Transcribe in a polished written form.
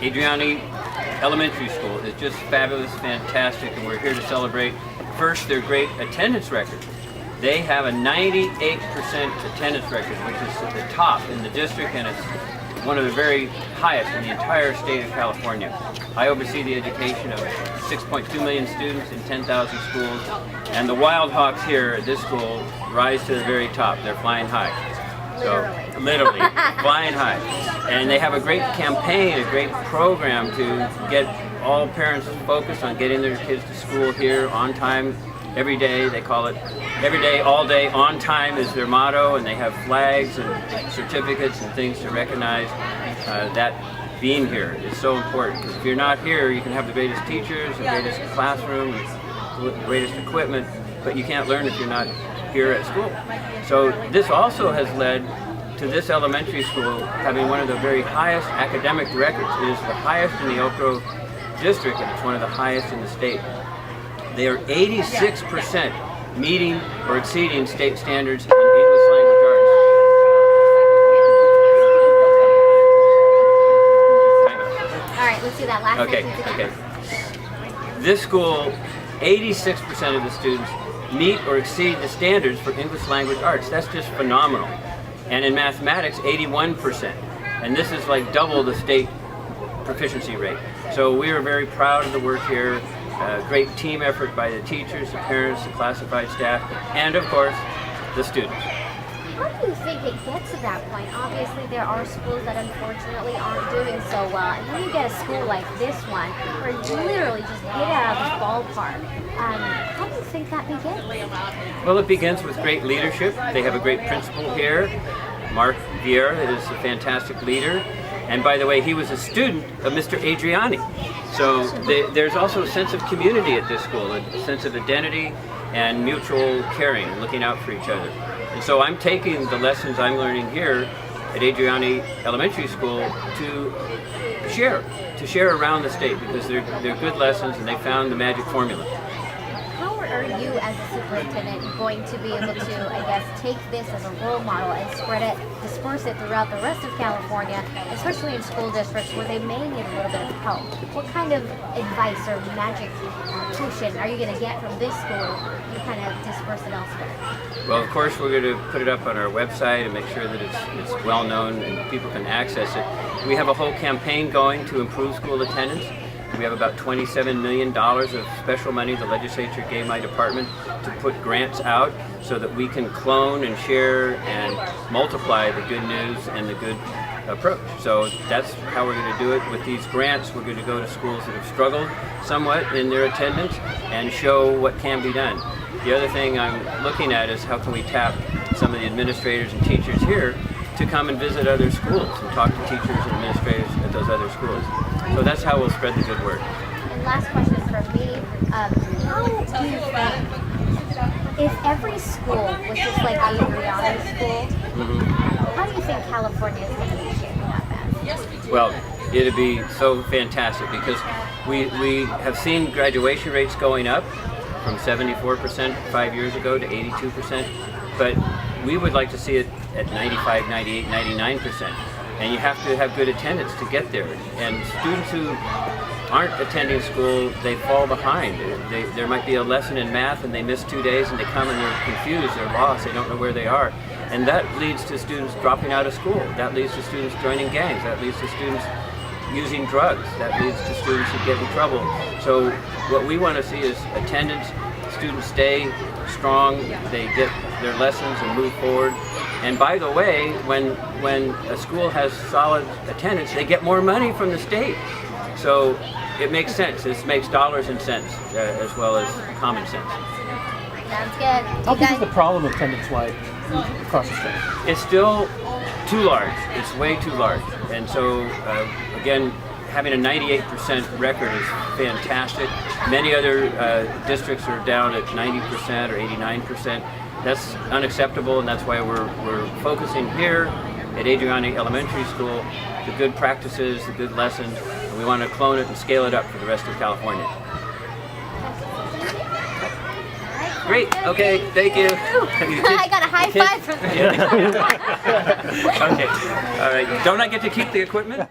Adreani Elementary School is just fabulous, fantastic, and we're here to celebrate first their great attendance record. They have a 98% attendance record, which is at the top in the district, and it's one of the very highest in the entire state of California. I oversee the education of 6.2 million students in 10,000 schools, and the Wild Hawks here at this school rise to the very top. They're flying high. Literally, flying high. And they have a great campaign, a great program to get all parents focused on getting their kids to school here on time, every day. They call it every day, all day, on time is their motto, and they have flags and certificates and things to recognize that being here is so important. Because if you're not here, you can have the greatest teachers, the greatest classroom, the greatest equipment, but you can't learn if you're not here at school. So this also has led to this elementary school having one of the very highest academic records. It is the highest in the Oak Grove district, and it's one of the highest in the state. They are 86% meeting or exceeding state standards in English language arts. All right, let's do that last sentence again. Okay. This school, 86% of the students meet or exceed the standards for English language arts. That's just phenomenal. And in mathematics, 81%. And this is like double the state proficiency rate. So we are very proud of the work here. Great team effort by the teachers, the parents, the classified staff, and of course, the students. How do you think it gets to that point? Obviously, there are schools that unfortunately aren't doing so well. And when you get a school like this one, where you literally just hit it out of the ballpark, how do you think that begins? Well, it begins with great leadership. They have a great principal here. Mark Vieira is a fantastic leader. And by the way, he was a student of Mr. Adreani. So there's also a sense of community at this school, a sense of identity and mutual caring, looking out for each other. And so I'm taking the lessons I'm learning here at Adreani Elementary School to share around the state, because they're good lessons and they found the magic formula. How are you as a superintendent going to be able to, I guess, take this as a role model and disperse it throughout the rest of California, especially in school districts where they may need a little bit of help? What kind of advice or magic potion are you going to get from this school to kind of disperse it elsewhere? Well, of course, we're going to put it up on our website and make sure that it's well known and people can access it. We have a whole campaign going to improve school attendance. We have about $27 million of special money the legislature gave my department to put grants out so that we can clone and share and multiply the good news and the good approach. So that's how we're going to do it. With these grants, we're going to go to schools that have struggled somewhat in their attendance and show what can be done. The other thing I'm looking at is how can we tap some of the administrators and teachers here to come and visit other schools and talk to teachers and administrators at those other schools. So that's how we'll spread the good word. And last question from me, how do you think, if every school was just like Adreani School, how do you think California is going to be shaping up as? Well, it'd be so fantastic, because we have seen graduation rates going up from 74% 5 years ago to 82%, but we would like to see it at 95, 98, 99%. And you have to have good attendance to get there. And students who aren't attending school, they fall behind. There might be a lesson in math and they miss 2 days and they come and they're confused, they're lost, they don't know where they are. And that leads to students dropping out of school. That leads to students joining gangs. That leads to students using drugs. That leads to students who get in trouble. So what we want to see is attendance. Students stay strong, they get their lessons and move forward. And by the way, when a school has solid attendance, they get more money from the state. So it makes sense. This makes dollars and cents as well as common sense. Sounds good. How big is the problem attendance-wise across the state? It's still too large. It's way too large. And so, again, having a 98% record is fantastic. Many other districts are down at 90% or 89%. That's unacceptable, and that's why we're focusing here at Adreani Elementary School, the good practices, the good lessons, and we want to clone it and scale it up for the rest of California. Great. Okay. Thank you. I got a high five from you. Okay. All right. Don't I get to keep the equipment?